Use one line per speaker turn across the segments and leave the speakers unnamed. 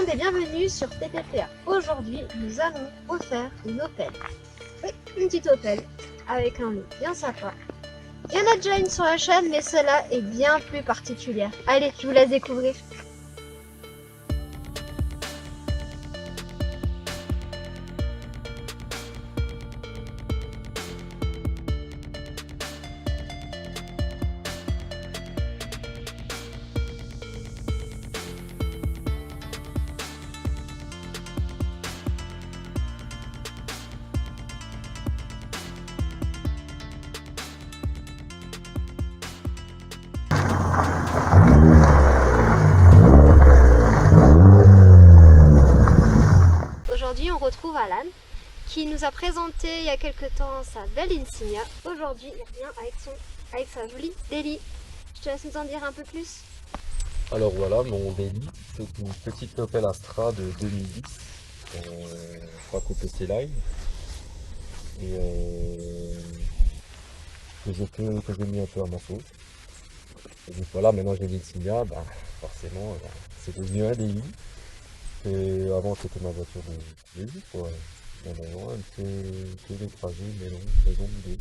monde et bienvenue sur TTPA. Aujourd'hui, nous allons refaire une Opel. Oui, une petite Opel, avec un look bien sympa. Il y en a déjà une sur la chaîne, mais celle-là est bien plus particulière. Allez, je vous laisse découvrir. Aujourd'hui, on retrouve Alan, qui nous a présenté il y a quelque temps sa belle Insignia. Aujourd'hui, il revient avec sa jolie Daily. Je te laisse nous en dire un peu plus.
Alors voilà, mon Daily, c'est une petite Opel Astra de 2010, 3 coupé C-Line, et que j'ai mis un peu à ma sauce. Et donc voilà, maintenant j'ai l'Insignia, forcément, c'est devenu un Daily. Et avant c'était ma voiture de vie, quoi. Et maintenant elle fait que des trajets, maison d'idée.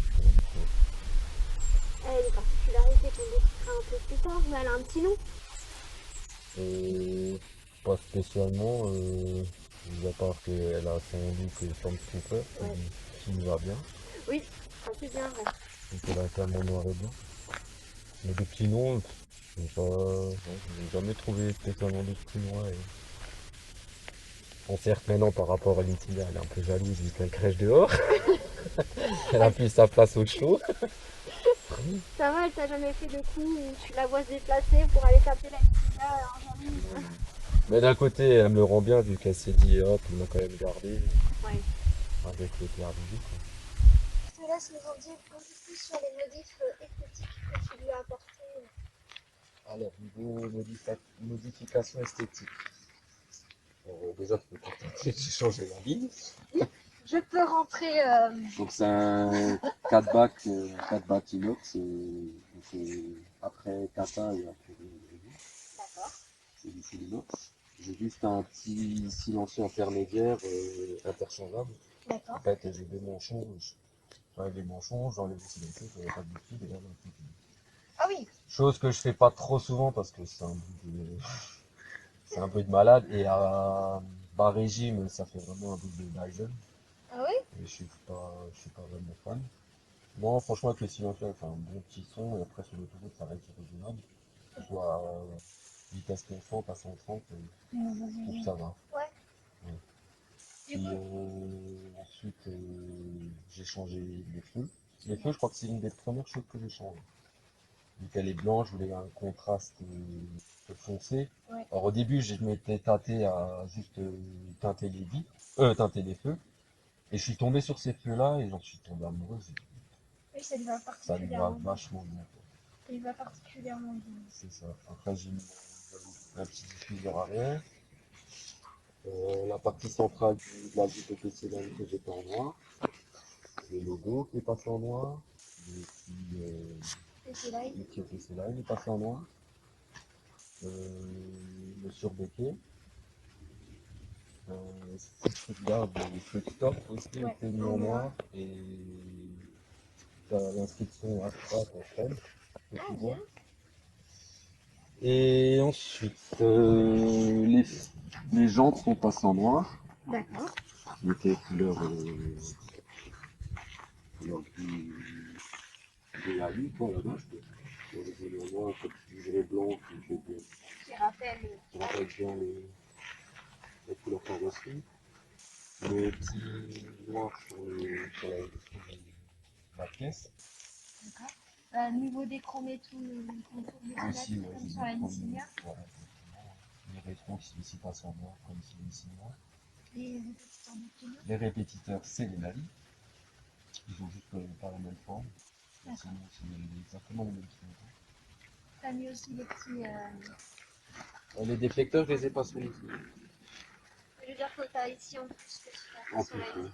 Elle a des particularités qu'on décrira un peu plus tard, mais elle a un petit nom.
Pas spécialement, mis à part qu'elle a son look Stormtrooper qui me va bien.
Oui, c'est bien vrai.
Donc elle a tellement noir et blanc. Mais de petits noms, j'ai jamais trouvé spécialement de petits noirs. Bon, certes, maintenant par rapport à l'Insignia, elle est un peu jalouse vu qu'elle crèche dehors. Elle a plus sa place au chaud.
Ça va, elle t'a jamais fait de coups où tu la vois se déplacer pour aller taper la Insignia en jalouse.
Mais d'un côté, elle me le rend bien vu qu'elle s'est dit, hop, ils m'ont quand même gardé
Ouais.
avec le PRDV.
Je te laisse nous en dire un peu plus sur les modifs esthétiques que tu lui as apportés.
Alors, niveau modification esthétique. Déjà, je peux j'ai changé la ligne.
Je peux rentrer.
Donc, c'est un 4 bacs inox. Après kata et après
D'accord.
c'est du full inox. J'ai juste un petit silencieux intermédiaire interchangeable.
D'accord.
En fait, j'ai deux manchons. J'enlève les manchons, j'enlève le silencieux, je pas de liquide et là,
Ah oui.
chose que je fais pas trop souvent parce que c'est c'est un bruit de malade et à bas régime ça fait vraiment un bruit de Dyson
Ah oui.
et je suis pas vraiment fan. Moi franchement avec le silencieux ça fait un bon petit son et après sur l'autoroute ça reste raisonnable. Que ce soit vitesse constante à 130, je trouve que ça va.
Ouais.
Ouais.
Du
Puis
coup.
ensuite j'ai changé les feux. Les feux je crois que c'est une des premières choses que j'ai changé. Vu qu'elle est blanche, je voulais un contraste foncé.
Ouais.
Alors au début, je m'étais tâté à juste teinter les vies, teinter les feux. Et je suis tombé sur ces feux-là et j'en suis tombé amoureux.
Oui, ça lui va
Ça lui va
particulièrement bien.
vachement bien, quoi.
Ça lui va particulièrement bien.
C'est ça. Après, j'ai mis un petit diffuseur arrière. La partie centrale de la vitre PCLM que j'ai fait en noir. Le logo qui est passé en noir.
Et c'est là.
Le petit PCLM est passé en noir. Le surdecké. Si tu regardes le feu de stop aussi était mis en noir et t'as l'inscription Astra en freine que tu vois. Et ensuite les jantes sont passées en noir.
D'accord.
Qui étaient couleur du AU quoi là-bas. Les couleurs noires, comme du gris blanc
Qui rappelle.
qui rappelle bien les couleurs carrosserie. Le petit noir sur la pièce.
D'accord. Niveau des chromes et tout, le contour de la
Aussi, ouais,
comme sur la Insignia.
voilà, les rétros qui ici passent en noir comme sur l'Insignia.
Les répétiteurs de pneus.
Les répétiteurs, c'est les Nali. Ils ont juste pas la même forme. Sinon, c'est exactement les mêmes qui
T'as mis aussi les petits.
les déflecteurs, je les ai pas sur les
Je veux dire que t'as ici en plus que
en
sur
plus,
la
ouais.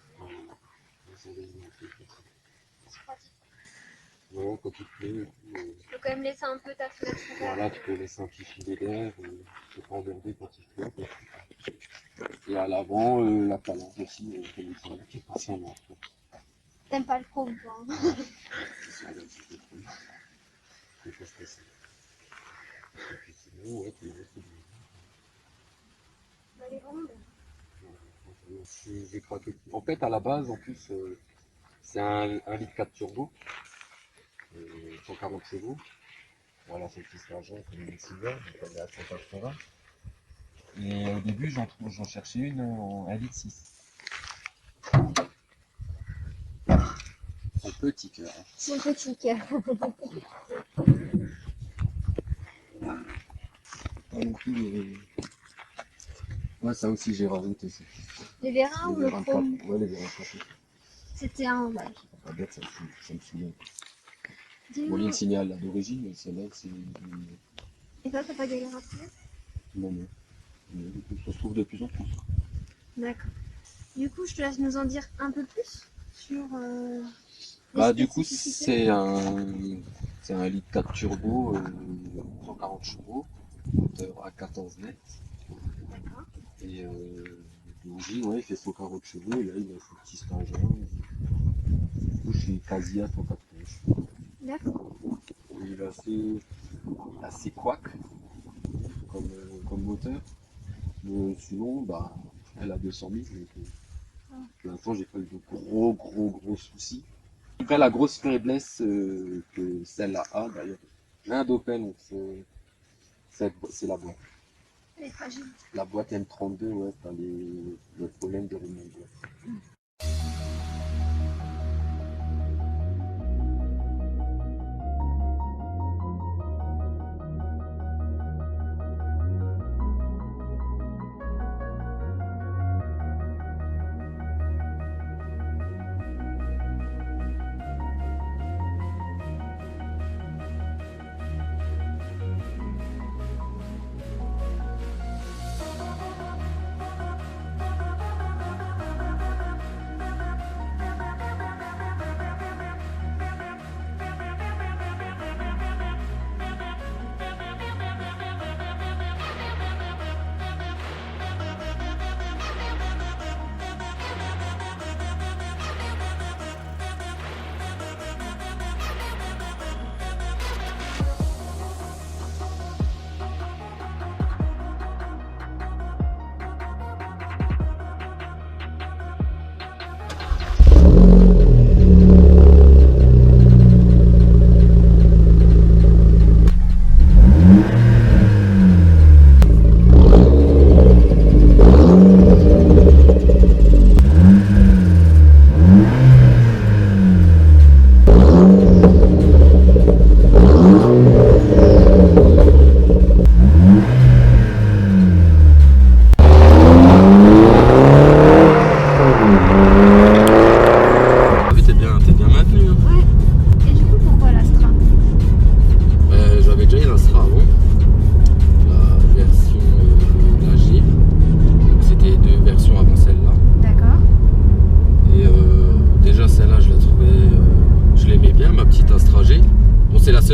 Insignia. C'est pratique.
Ouais, quand tu te plais,
Tu peux quand même laisser un peu ta fenêtre ouverte.
voilà, tu peux laisser un petit filet d'air, tu peux pas emmerder quand il pleut. Et à l'avant, la calandre aussi, qui est passée en entre.
T'aimes pas le chrome, toi, hein.
Et puis sinon, ouais, c'est bien.
Elle est vraiment belle.
J'ai craqué. En fait, à la base, en plus, c'est un litre 4 turbo, 140 chevaux. Voilà, c'est le fils d'argent comme une Silver, donc elle est à 180. Et au début, j'en cherchais une en 1 litre 6. Son petit cœur.
Son petit cœur.
Pas non plus les... Ouais, ça aussi, j'ai rajouté ça.
Les vérins ou le
vérins
chrome?
Ouais, les vérins frappés.
C'était un hommage.
Pas bête, ça me souvient.
Dis-nous.
Bon, ligne signal là, d'origine, mais celle-là, c'est...
Et ça, t'as pas galéré à trouver?
Non, non. Ça se trouve de plus en plus.
D'accord. Du coup, je te laisse nous en dire un peu plus sur.
Bah, du coup, c'est un litre 4 turbo, 140 chevaux, moteur à 14 nets.
D'accord.
Et l'origine, ouais, il fait 140 chevaux, et là, il a ce petit stangin. Du coup, je suis quasi à 180 chevaux.
D'accord.
Il est assez couac comme moteur. Mais sinon, bah, elle a 200 000. Donc, pour l'instant, j'ai pas eu de gros soucis. Après, la grosse faiblesse que celle-là a, d'ailleurs, j'ai un Opel, donc c'est la boîte.
Elle est fragile.
La boîte M32, ouais, t'as le problème de roulement de boîte.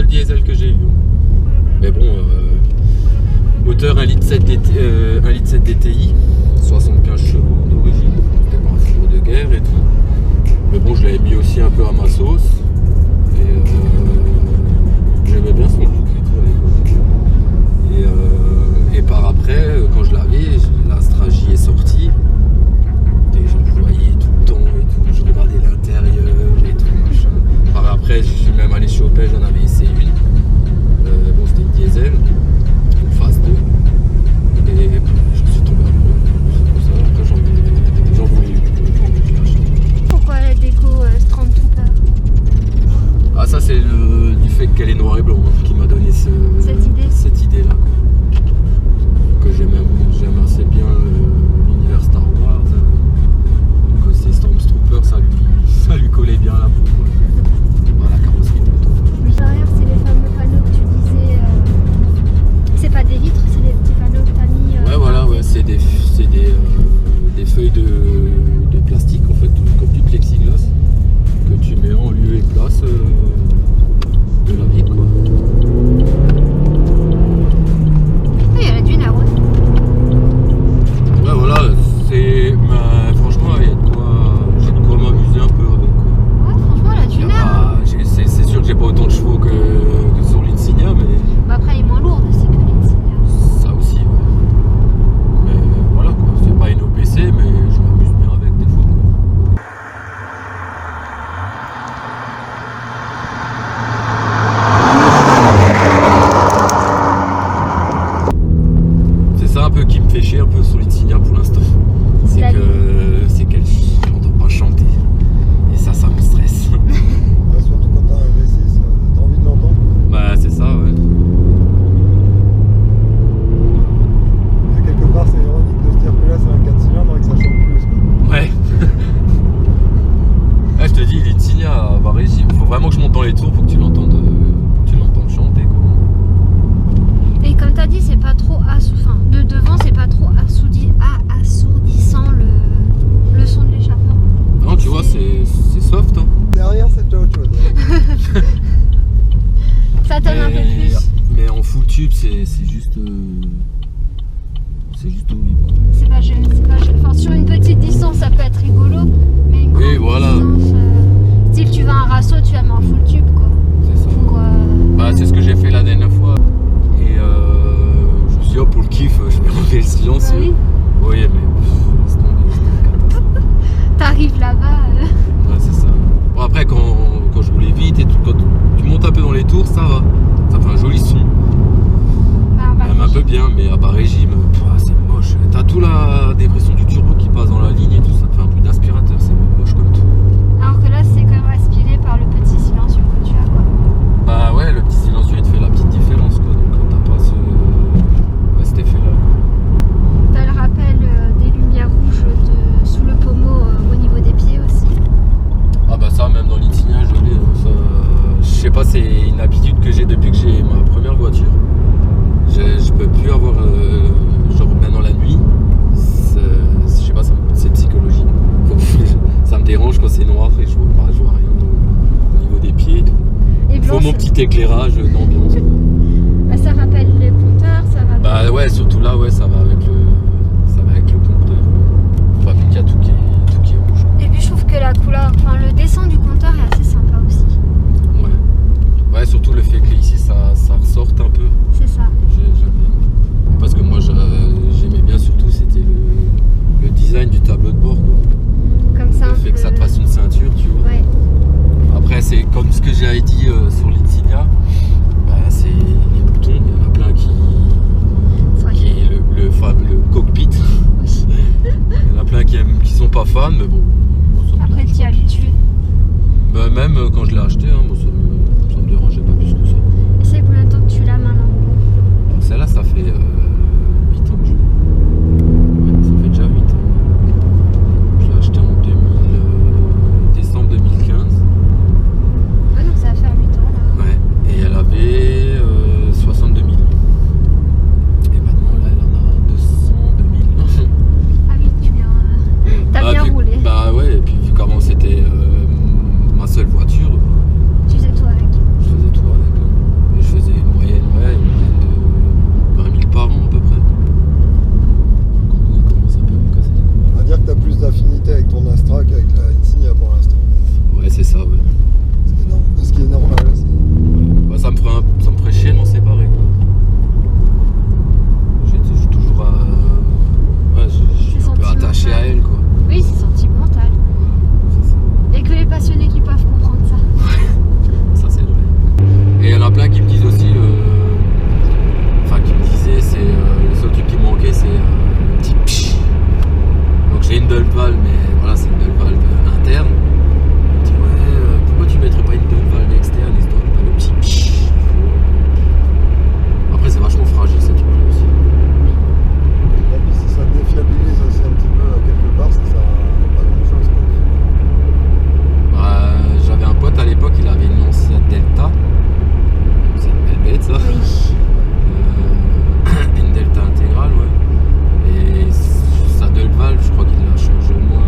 diesel que j'ai eu. Mais bon, moteur 1,7 litre DTI, 75 chevaux d'origine. C'était pas un four de guerre et tout. Mais bon, je l'avais mis aussi un peu à ma sauce. Et j'aimais bien son look et tout à l'époque. Et par après, quand je l'avais, la Stragie est sortie. Et j'en voyais tout le temps et tout. Je regardais l'intérieur et tout, machin. Par après, je suis même allé chez Opel, j'en avais essayé une. Bon, c'était une diesel, une phase 2. Et je me suis tombé amoureux. C'est pour ça, après j'en voulais une. Je l'ai acheté.
Pourquoi la déco Stormtrooper?
Ah, ça c'est du fait qu'elle est noir et blanc qui m'a donné cette idée-là. Que j'aime assez bien l'univers Star Wars. Donc c'est Stormtrooper, ça lui collait bien à la peau. Voilà, la carrosserie plutôt.
Mais derrière, c'est les fameux panneaux que tu disais. C'est pas des vitres, c'est des petits panneaux que t'as mis.
Ouais, voilà, ouais, c'est des feuilles de plastique en fait, comme du plexiglas, que tu mets en lieu et place de la vitre, quoi.
Ah, il y a la dune à rose.
Ouais, voilà, un peu sur l'Insignia pour l'instant. C'est
La
qu'elle n'entend pas chanter. Et ça me stresse.
Surtout quand t'as un V6, t'as envie de l'entendre.
Bah c'est ça, ouais.
Et quelque part, c'est ironique de se dire que là, c'est un 4 cylindres et que ça chante plus. Quoi.
Ouais. Ouais, je te dis, l'Insignia à bas régime. Faut vraiment que je monte dans les tours pour que tu l'entendes chanter, quoi.
Et comme t'as dit, c'est pas trop enfin, de devant, c'est pas trop assourdissant le son de l'échappement.
Non, tu vois, c'est soft. Hein.
Derrière, c'est déjà autre chose.
Ça tonne un peu plus.
Mais en full tube, c'est juste. C'est juste horrible.
C'est pas gênant, Enfin, sur une petite distance, ça peut être rigolo, mais une grande
voilà.
distance. Style, tu vas à un rasso, tu vas mettre en full tube, quoi.
C'est ça.
Pour,
Bah, c'est ce que j'ai fait la dernière fois. Et je me suis dit, oh, pour le kiff, je vais enlever le silence.
Ah oui.
Oui, mais laisse tomber, c'était une catastrophe.
T'arrives là-bas.
Ouais, c'est ça. Bon, après, quand je roulais vite et tout, quand tu montes un peu dans les tours, ça va. Ça fait un joli son. Même un peu bien, mais à bas régime, c'est moche. T'as tout la dépression du turbo qui passe dans la ligne et tout, ça te fait un bruit d'aspirateur, c'est moche comme tout.
Alors que là, c'est quand même aspiré par le petit silencieux que tu as, quoi.
Bah ouais, le petit silencieux il te fait la petite différence, quoi. Donc t'as pas cet effet-là.
T'as le rappel des lumières rouges sous le pommeau au niveau des pieds aussi.
Ah bah ça, même dans l'Insignia, je l'ai. Je sais pas, c'est une habitude que j'ai depuis que j'ai ma première voiture. Je peux plus avoir, genre maintenant la nuit, je sais pas, c'est psychologique. Ça me dérange quand c'est noir et je vois rien au niveau des pieds et tout.
Et
Faut mon petit éclairage d'ambiance.
Bah, ça rappelle les compteurs, ça va.
Bah ouais, surtout là, ouais, ça va avec le compteur. Enfin, vu qu'il y a tout qui est rouge.
Et puis je trouve que la couleur, enfin le dessin du compteur est assez sympa aussi.
Ouais. Ouais, surtout le fait que ici ça ressorte un peu.
C'est ça.
J'aime bien. Parce que moi j'aimais bien surtout c'était le design du tableau de bord, quoi.
Comme ça.
Le fait que ça te fasse une ceinture, tu vois.
Ouais.
Après c'est comme ce que j'ai dit sur l'Insignia, bah, c'est les boutons, il y en a plein qui est le cockpit.
Oui.
Il y en a plein qui sont pas fans, mais bon. Moi, ça me
Après
dérange
t'y
pas.
habitues.
Bah, même quand je l'ai acheté, hein, moi, ça me dérangeait pas plus que ça.
Et c'est combien de temps que tu l'as maintenant?
Alors, celle-là, ça fait 8 ans que je l'ai. Ouais, ça fait déjà 8 ans. Je l'ai acheté en décembre 2015.
Ouais, donc ça va faire 8 ans là.
Ouais. Et elle avait 62 000. Et maintenant, là, elle en a 202 000.
Ah oui, t'as bien roulé.
Bah ouais, et puis vu qu'avant c'était ma seule voiture,
Tu faisais tout avec.
je faisais tout avec. Hein. Et je faisais une moyenne de 20 000 par an à peu près. Quand on commence un peu à me casser les couilles.
On va dire que t'as plus d'affinité avec ton Astra qu'avec la Insignia pour l'instant.
Ouais, c'est ça, ouais.
Ce qui est normal aussi.
Bah, ça me ferait chier de m'en séparer, quoi. J'ai toujours ouais, je suis
C'est
un peu attaché
sentimental.
à elle, quoi.
Oui, c'est sentimental.
C'est ça.
Il n'y a que les passionnés qui peuvent comprendre ça.
Ça c'est vrai. Et il y en a plein qui me disent aussi, enfin qui me disaient, c'est le seul truc qui me manquait, c'est un petit psh. Donc j'ai une dual valve, mais voilà, c'est une dual valve interne. Il me dit ouais, pourquoi tu mettrais pas une dual valve externe histoire de pas le petit psh. Après c'est vachement fragile cette truc aussi.
Et puis si ça défiabilise aussi un petit peu quelque part, ça sert à pas grand chose.
Bah, j'avais un pote à l'époque, il avait une Lancia Delta. C'est une belle bête ça.
Oui.
Une Delta intégrale, ouais. Et sa dual valve, je crois qu'il l'a changé au moins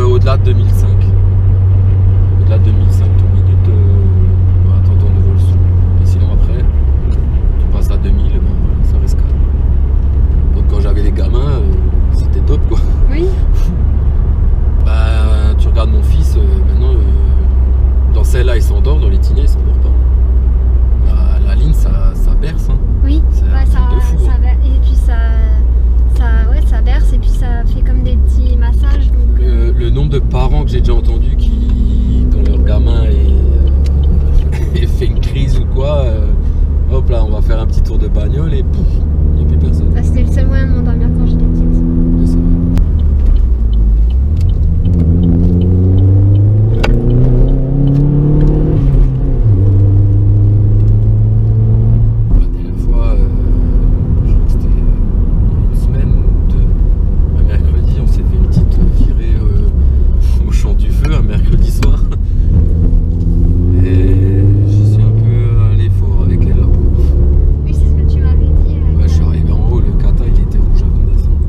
au-delà de 2005. Au-delà de 2005 tours minutes, attends, on ouvre le son. Et sinon après, tu passes à 2000, ben, voilà, ça reste calme. Donc quand j'avais les gamins, c'était top quoi.
Oui.
Bah, tu regardes mon fils, maintenant, dans celle-là il s'endort, dans les Tinés il s'endort pas. La ligne ça berce. Hein.
Oui.
C'est un
Ouais,
truc de fou. Hein.
et puis ça berce et puis ça fait comme des petits massages. Donc,
Le nombre de parents que j'ai déjà entendu qui, quand leur gamin est fait une crise ou quoi, hop là, on va faire un petit tour de bagnole et pouf, il n'y a plus personne.
bah, c'était le seul moyen de m'endormir quand j'étais petite.
Mais ça va. La dernière fois, je crois que c'était une semaine ou deux, un mercredi, on s'est fait une petite virée au champ du feu, un mercredi soir. Et je suis un peu allé fort avec elle là.
Oui, c'est ce que tu m'avais dit.
Ouais, je suis arrivé en haut, le kata il était rouge avant de descendre.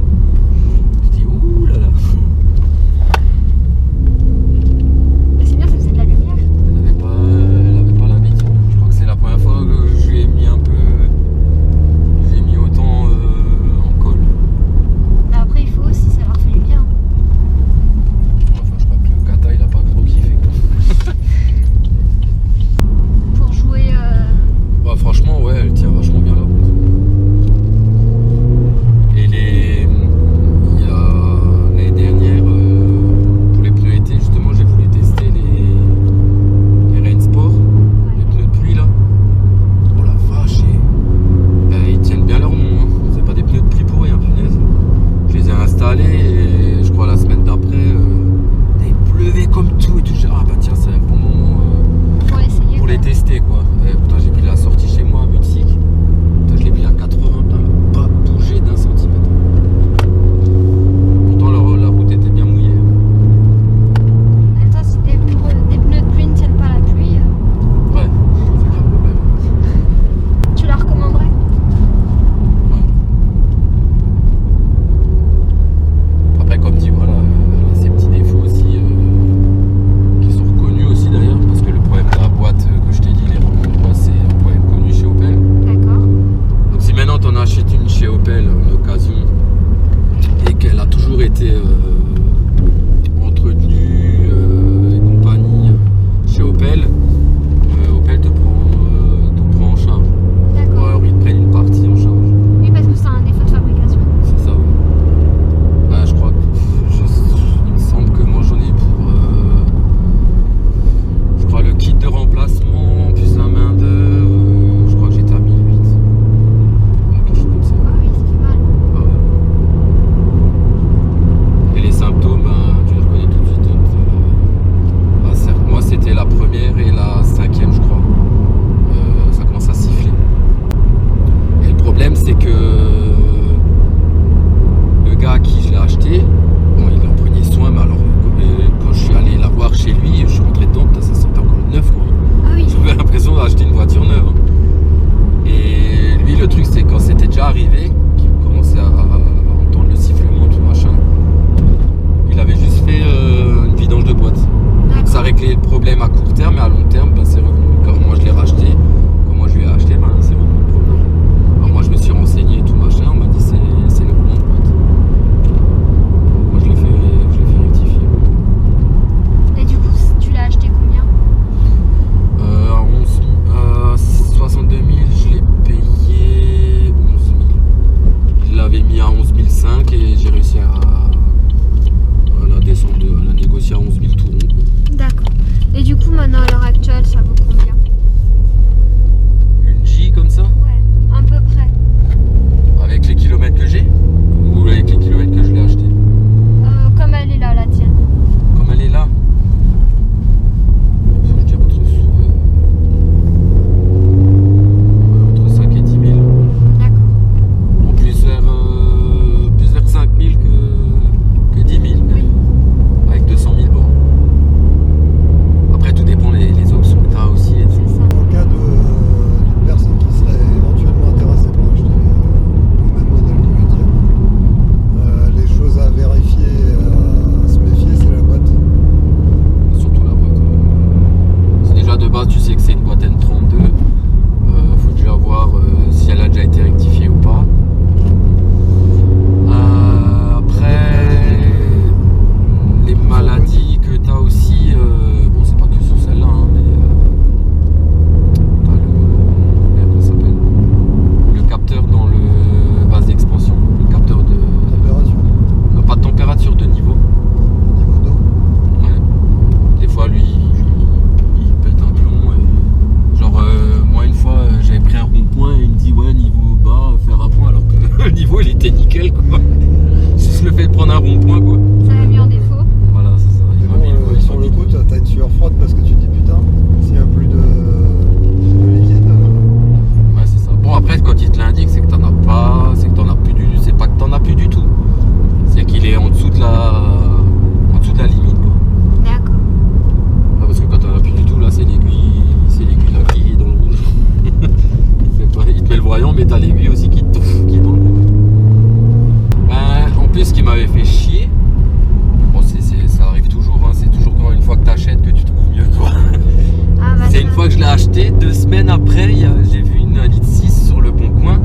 partagé 2 semaines après, j'ai vu une 1,6 sur le bon coin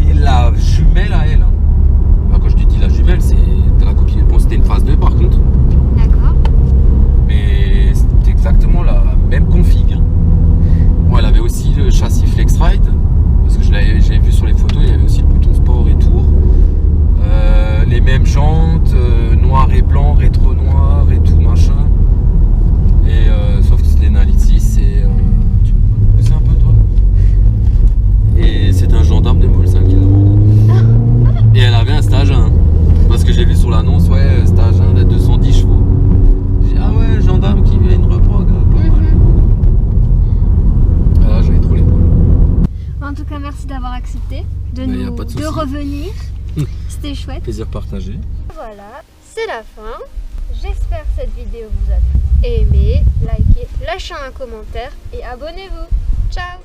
et la jumelle à elle. Hein. Bah, quand je te dis la jumelle, c'est la copine. Bon, c'était une phase 2 par contre,
D'accord.
mais c'était exactement la même config. Hein. Bon, elle avait aussi le châssis FlexRide parce que j'avais vu sur les photos, il y avait aussi le bouton sport et tour. Les mêmes jantes, noir et blanc, rétro noir et tout machin. Et sauf que c'était une 1,6 et tu peux pousser un peu toi. Et c'est un gendarme de Molsheim qui l'a vendu. Et elle avait un stage 1. Parce que j'ai vu sur l'annonce, ouais, stage 1 de 210 chevaux. J'ai dit ah ouais, gendarme qui vient une reprog, pas mal. Ah là j'avais trop les boules.
En tout cas, merci d'avoir accepté de,
Mais y a pas de
de
souci.
revenir. C'était chouette.
Plaisir partagé.
Voilà, c'est la fin. J'espère que cette vidéo vous a plu. Aimez, likez, lâchez un commentaire et abonnez-vous. Ciao!